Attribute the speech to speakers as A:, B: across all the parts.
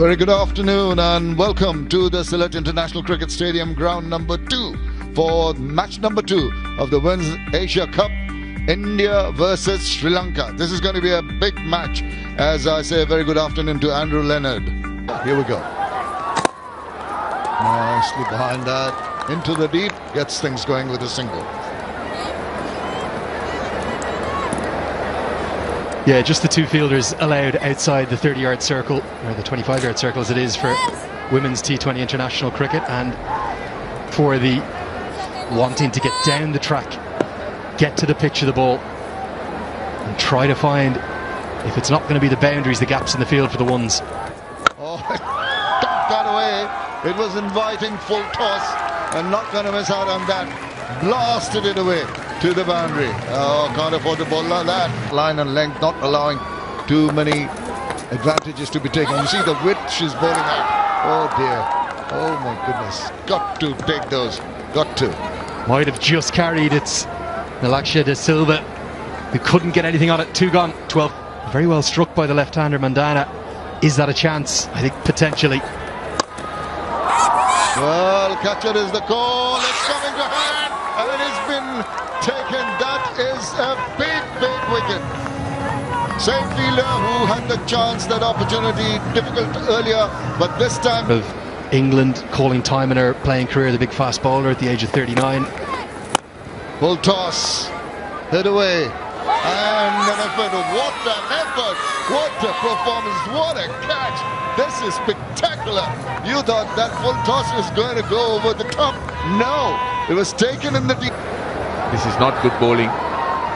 A: Very good afternoon and welcome to the Sylhet International Cricket Stadium, ground number 2 for match number 2 of the Women's Asia Cup, India versus Sri Lanka. This is going to be a big match. As I say, a very good afternoon to Andrew Leonard. Here we go. Nicely behind that, into the deep, gets things going with a single.
B: Yeah, just the two fielders allowed outside the 30-yard circle, or the 25-yard circle as it is for women's T20 international cricket, and for the wanting to get down the track, get to the pitch of the ball, and try to find, if it's not going to be the boundaries, the gaps in the field for the ones.
A: Oh, dumped that away. It was inviting full toss, and not going to miss out on that. Blasted it away to the boundary. Oh, can't afford to bowl like that. Line and length not allowing too many advantages to be taken. You see the width she's bowling at. Oh dear. Oh my goodness. Got to take those. Got to.
B: Might have just carried it. Nalaksha De Silva, who couldn't get anything on it. 2 gone. 12. Very well struck by the left-hander Mandana. Is that a chance? I think potentially.
A: Well, catcher is the call. It's coming to hand. And it has been taken. That is a big wicket. Same fielder who had the chance, that opportunity, difficult earlier, but this time.
B: Of England calling time in her playing career, the big fast bowler at the age of 39.
A: Full toss, hit away, and an effort. What an effort! What a performance! What a catch! This is spectacular. You thought that full toss was going to go over the top. No, it was taken in the deep.
C: This is not good bowling.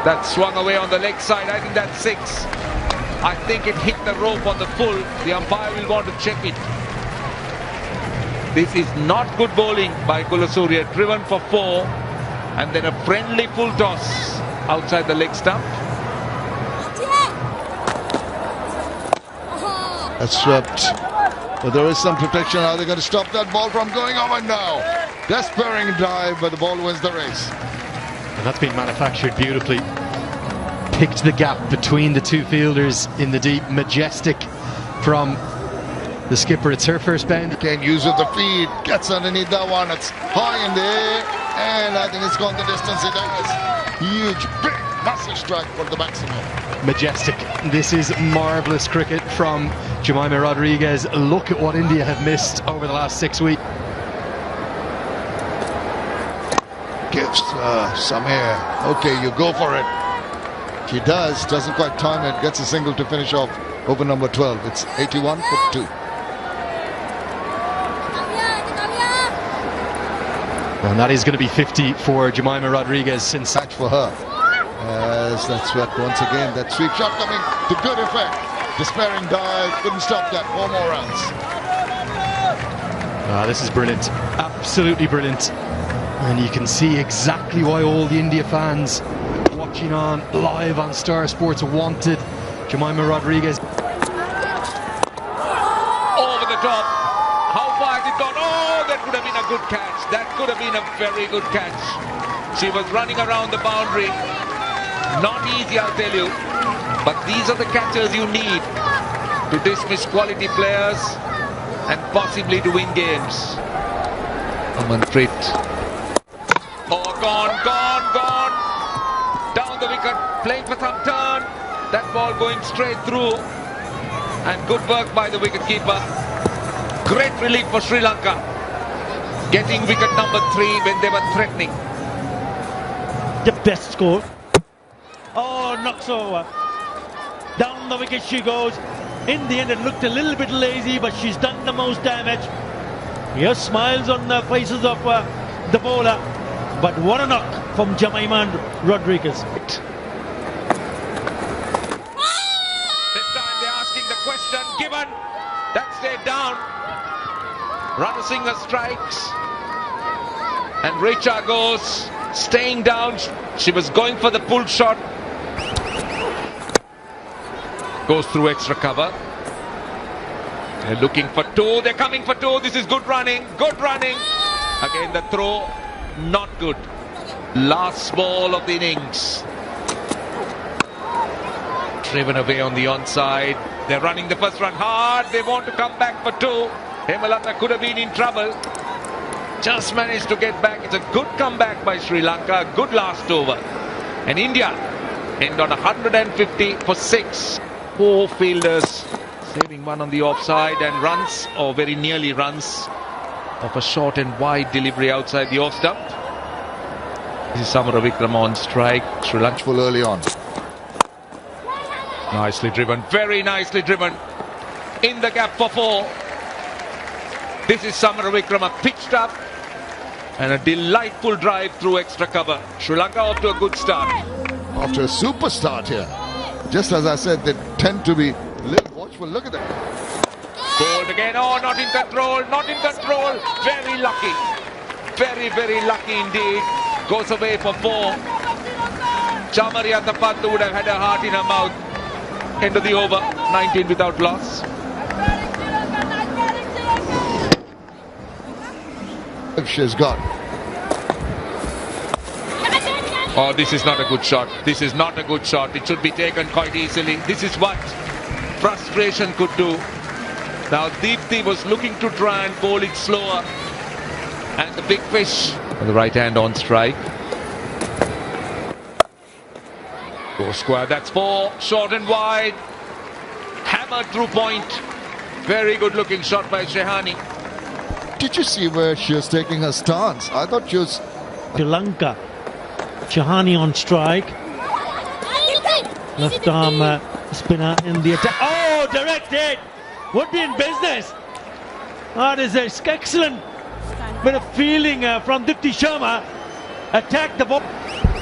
C: That swung away on the leg side. I think that's 6. I think it hit the rope on the full. The umpire will want to check it. This is not good bowling by Kulasurya. Driven for 4, and then a friendly full toss outside the leg stump.
A: That's swept. But there is some protection. Are they going to stop that ball from going over now? Despairing dive, but the ball wins the race.
B: And that's been manufactured beautifully. Picked the gap between the two fielders in the deep. Majestic from the skipper. It's her first bound.
A: Kane uses the feet, gets underneath that one. It's high in the air, and I think it's gone the distance it does. Huge, big, massive strike for the maximum.
B: Majestic. This is marvellous cricket from Jemima Rodriguez. Look at what India have missed over the last 6 weeks.
A: Gives some air. Okay, you go for it. She doesn't quite time it, gets a single to finish off over number 12. It's 81 for 2.
B: And that is going to be 50 for Jemima Rodriguez since
A: match for her. As that swept once again, that sweep shot coming to good effect. Despairing dive, couldn't stop that. 4 more runs.
B: This is brilliant, absolutely brilliant. And you can see exactly why all the India fans watching on live on Star Sports wanted Jemima Rodriguez.
C: Over the top. How far has it gone? Oh, that could have been a good catch. That could have been a very good catch. She was running around the boundary. Not easy, I'll tell you. But these are the catchers you need to dismiss quality players and possibly to win games.
A: Amanpreet.
C: Oh, gone. Down the wicket, playing for some turn. That ball going straight through. And good work by the wicketkeeper. Great relief for Sri Lanka. Getting wicket number 3 when they were threatening.
D: The best score. Oh, knocks over. Down the wicket she goes. In the end it looked a little bit lazy, but she's done the most damage. Here smiles on the faces of the bowler. But what a knock from Jemima Rodriguez.
C: This time they're asking the question, given. That stayed down. Ranasinger strikes. And Richa goes, staying down. She was going for the pull shot. Goes through extra cover. They're looking for 2. They're coming for 2. This is good running. Good running. Again the throw. Not good. Last ball of the innings. Driven away on the onside. They're running the first run hard. They want to come back for two. Hemalata could have been in trouble. Just managed to get back. It's a good comeback by Sri Lanka. Good last over. And India end on 150 for 6. 4 fielders saving one on the offside and runs, or very nearly runs, of a short and wide delivery outside the off stump. This is Samara Vikram on strike. Sri Lanka
A: Full early on.
C: nicely driven, very nicely driven. In the gap for 4. This is Samara Vikrama pitched up and a delightful drive through extra cover. Sri Lanka off to a good start.
A: After a super start here. Just as I said, they tend to be a little watchful. Look at that.
C: Bowled again. Oh, not in control. Not in control. Very lucky. Very, very lucky indeed. Goes away for 4. Chamariyata Pandu would have had a heart in her mouth. End of the over. 19 without loss.
A: If she's got.
C: Oh, this is not a good shot. This is not a good shot. It should be taken quite easily. This is what frustration could do. Now Deepthi was looking to try and bowl it slower. And the big fish on the right hand on strike. Go square. That's 4. Short and wide. Hammered through point. Very good looking shot by Shehani.
A: Did you see where she was taking her stance? I thought she was.
D: Sri Lanka. Shehani on strike. Left arm spinner in the attack. Oh, direct hit. Would be in business. That is an excellent bit of fielding from Deepthi Sharma. Attack the ball.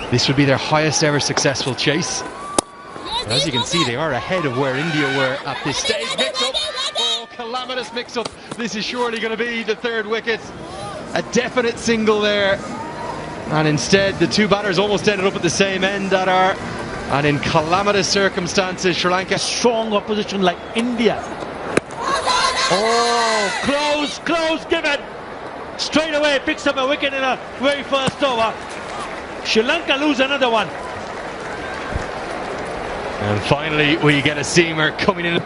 B: This would be their highest ever successful chase. But as you can see, they are ahead of where India were at this stage. Mix-up. Oh, calamitous mix-up. This is surely going to be the 3rd wicket. A definite single there. And instead, the 2 batters almost ended up at the same end, that are. And in calamitous circumstances, Sri Lanka.
D: Strong opposition like India. Oh, close, give it. Straight away, picks up a wicket in a very first over. Sri Lanka lose another one.
B: And finally, we get a seamer coming in.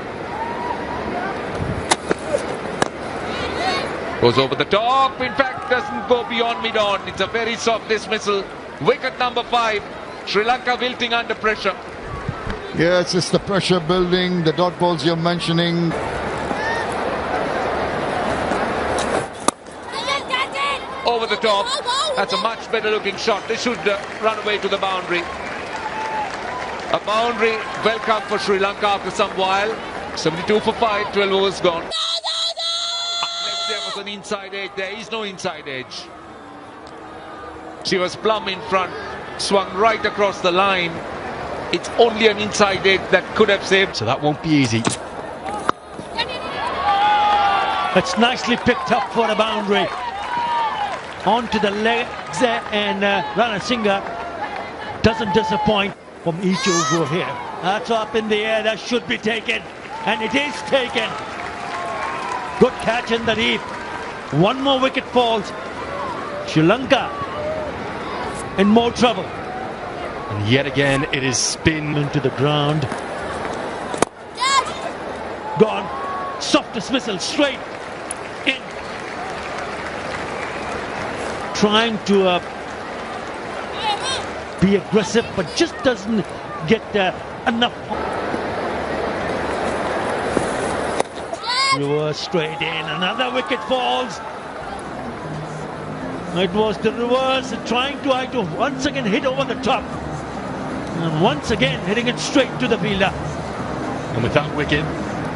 C: Goes over the top. In fact, doesn't go beyond mid-on. It's a very soft dismissal. Wicket number 5. Sri Lanka wilting under pressure.
A: Yes, it's the pressure building, the dot balls you're mentioning.
C: Over the top. That's a much better looking shot. They should run away to the boundary. A boundary welcome for Sri Lanka after some while. 72 for 5, 12 overs gone. Unless there was an inside edge, there is no inside edge. She was plumb in front, swung right across the line. It's only an inside edge that could have saved.
B: So that won't be easy.
D: It's nicely picked up for a boundary. Onto the legs and Rana Singha doesn't disappoint from each over here. That's up in the air, that should be taken, and it is taken. Good catch in the deep. 1 more wicket falls. Sri Lanka in more trouble.
B: And yet again, it is spin
D: Into the ground. Gone. Soft dismissal, straight in. Trying to be aggressive, but just doesn't get enough. Reverse straight in, another wicket falls. It was the reverse, trying to once again hit over the top. And once again hitting it straight to the fielder.
B: And with that wicket,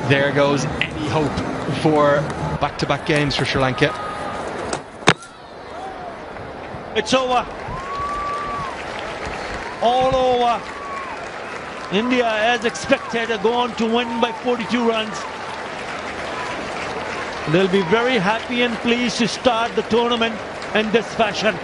B: there goes any hope for back-to-back games for Sri Lanka.
D: It's over. All over. India, as expected, are going to win by 42 runs. They'll be very happy and pleased to start the tournament in this fashion.